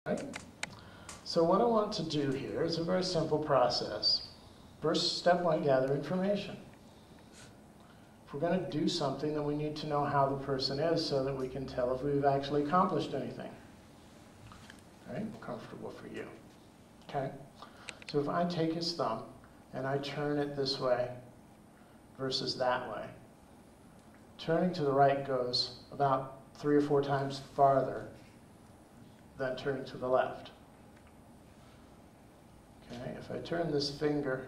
Right? So what I want to do here is a very simple process. First, step one, gather information. If we're going to do something, then we need to know how the person is so that we can tell if we've actually accomplished anything. Right? Comfortable for you. Okay? So if I take his thumb and I turn it this way versus that way, turning to the right goes about 3 or 4 times farther than turning to the left. Okay, if I turn this finger,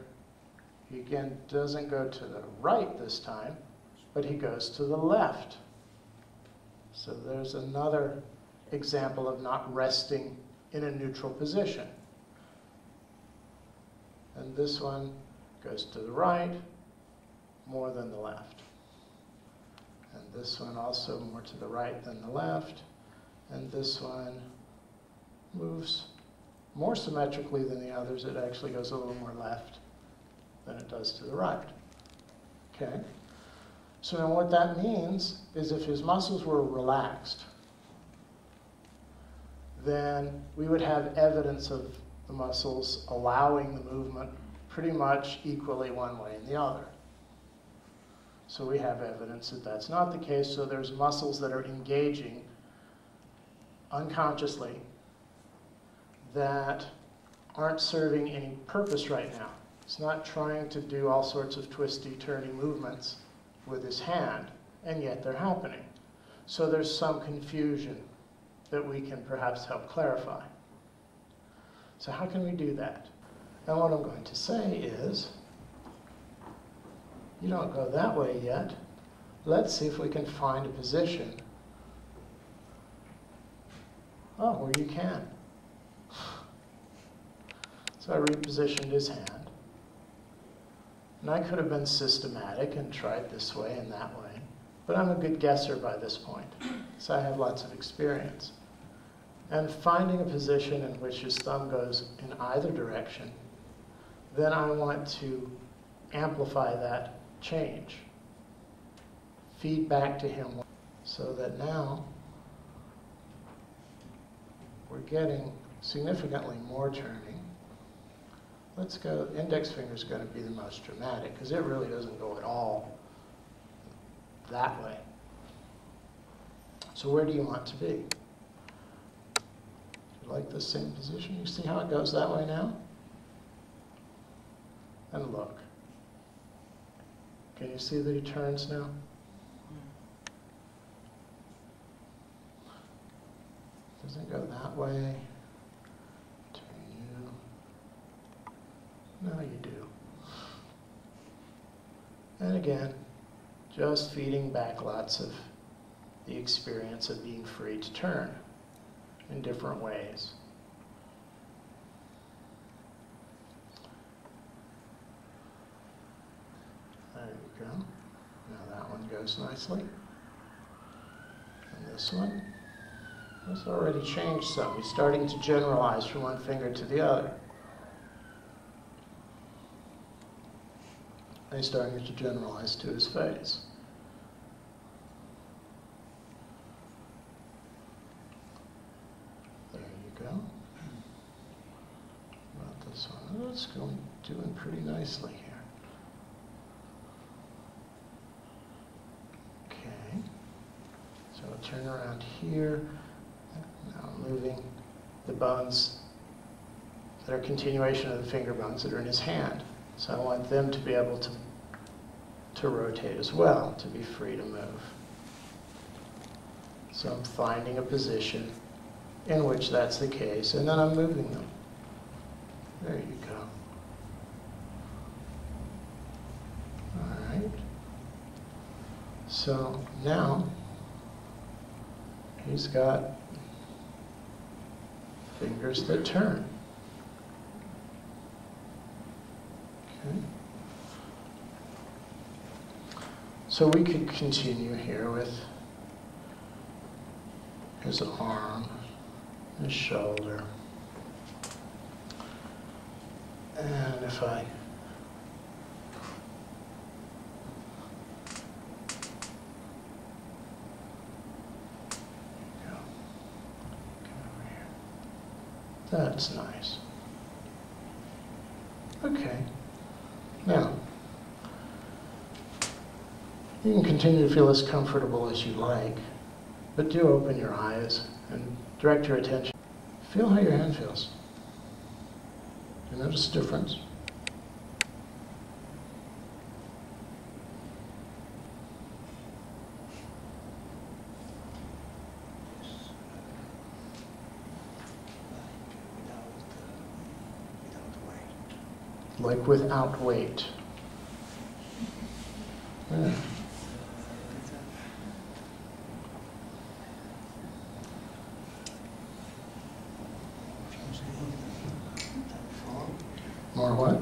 he again doesn't go to the right this time, but he goes to the left. So there's another example of not resting in a neutral position. And this one goes to the right more than the left. And this one also more to the right than the left. And this one moves more symmetrically than the others. It actually goes a little more left than it does to the right. Okay? So now what that means is if his muscles were relaxed, then we would have evidence of the muscles allowing the movement pretty much equally one way and the other. So we have evidence that that's not the case, so there's muscles that are engaging unconsciously that aren't serving any purpose right now. It's not trying to do all sorts of twisty, turny movements with his hand, and yet they're happening. So there's some confusion that we can perhaps help clarify. So how can we do that? And what I'm going to say is, you don't go that way yet. Let's see if we can find a position. Oh, where you can. So I repositioned his hand. And I could have been systematic and tried this way and that way. But I'm a good guesser by this point. So I have lots of experience. And finding a position in which his thumb goes in either direction, then I want to amplify that change. Feed back to him so that now we're getting significantly more turning. Let's go, index finger is going to be the most dramatic because it really doesn't go at all that way. So where do you want to be? You like the same position? You see how it goes that way now? And look. Can you see that he turns now? Doesn't go that way. Turn you. Now you do. And again, just feeding back lots of the experience of being free to turn in different ways. There you go. Now that one goes nicely. And this one. It's already changed some. He's starting to generalize from one finger to the other. And he's starting to generalize to his face. There you go. About this one. Oh, it's doing pretty nicely here. Okay. So I'll turn around here. Now I'm moving the bones that are continuation of the finger bones that are in his hand. So I want them to be able to rotate as well, to be free to move. So I'm finding a position in which that's the case, and then I'm moving them. There you go. All right. So now he's got fingers that turn. Okay. So we could continue here with his arm, his shoulder. And if I That's nice. Okay. Now, you can continue to feel as comfortable as you like, but do open your eyes and direct your attention. Feel how your hand feels. You notice a difference? Like without weight. Yeah. More what?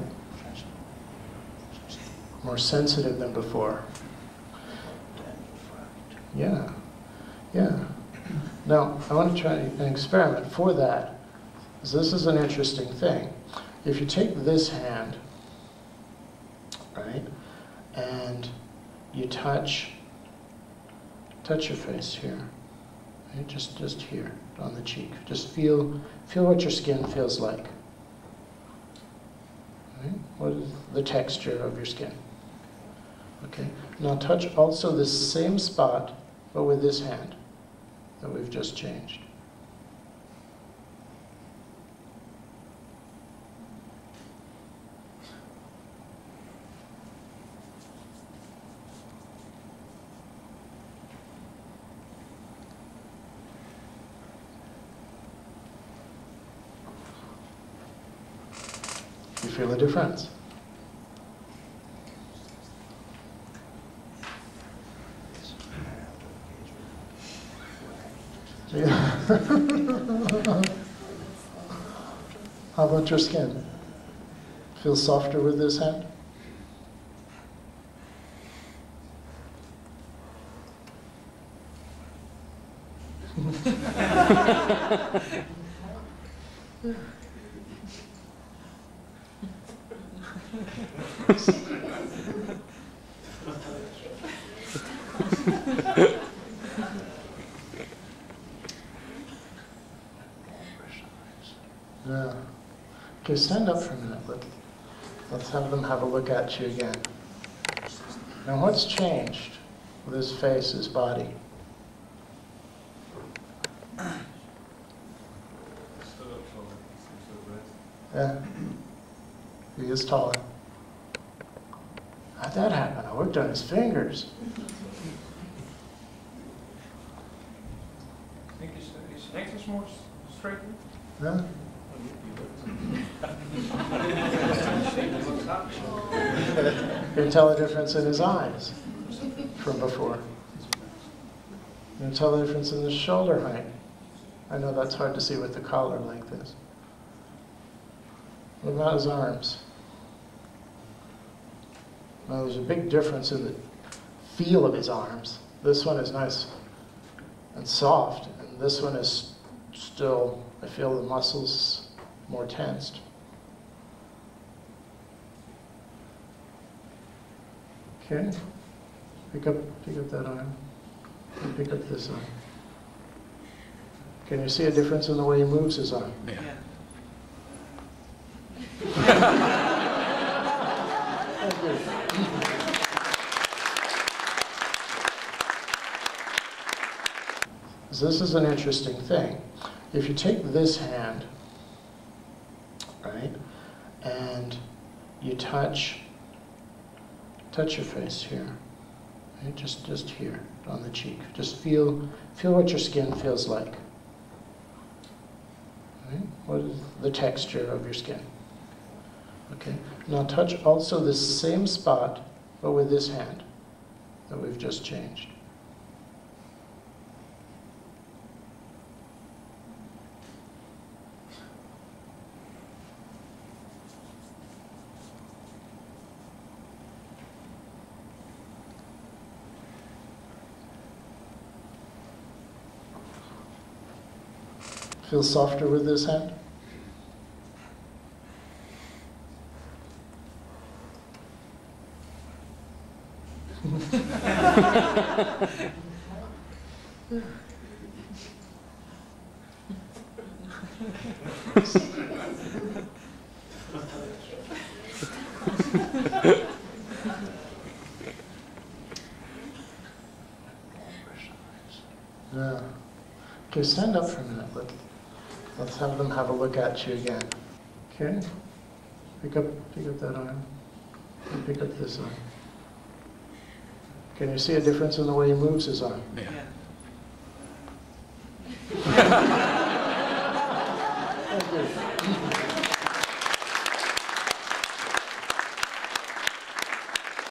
More sensitive than before. Yeah. Yeah. Now, I want to try an experiment for that, because this is an interesting thing. If you take this hand, right, and you touch your face here, right? Just here on the cheek. Just feel what your skin feels like. Right? What is the texture of your skin? Okay. Now touch also this same spot, but with this hand that we've just changed. You feel a difference? Yeah. How about your skin? Feel softer with this hand? Yeah. Okay, stand up for a minute. Let's have them have a look at you again. Now what's changed with his face, his body? Yeah. He is taller. How'd that happen? I worked on his fingers. I think his neck is more straight. Yeah. You can tell the difference in his eyes from before. You can tell the difference in the shoulder height. I know that's hard to see with the collar like this. What about his arms? Now there's a big difference in the feel of his arms. This one is nice and soft, and this one is still, I feel the muscles more tensed. Okay, pick up that arm, and pick up this arm. Can you see a difference in the way he moves his arm? Yeah. Thank you. So this is an interesting thing. If you take this hand, right, and you touch your face here, right? Just here on the cheek. Just feel what your skin feels like. Right? What is the texture of your skin? Okay. Now touch also this same spot, but with this hand that we've just changed. Feel softer with this hand? Yeah. Okay, stand up for a minute. Let's have them have a look at you again. Okay? Pick up that arm. And pick up this arm. Can you see a difference in the way he moves his arm? Yeah. Thank you.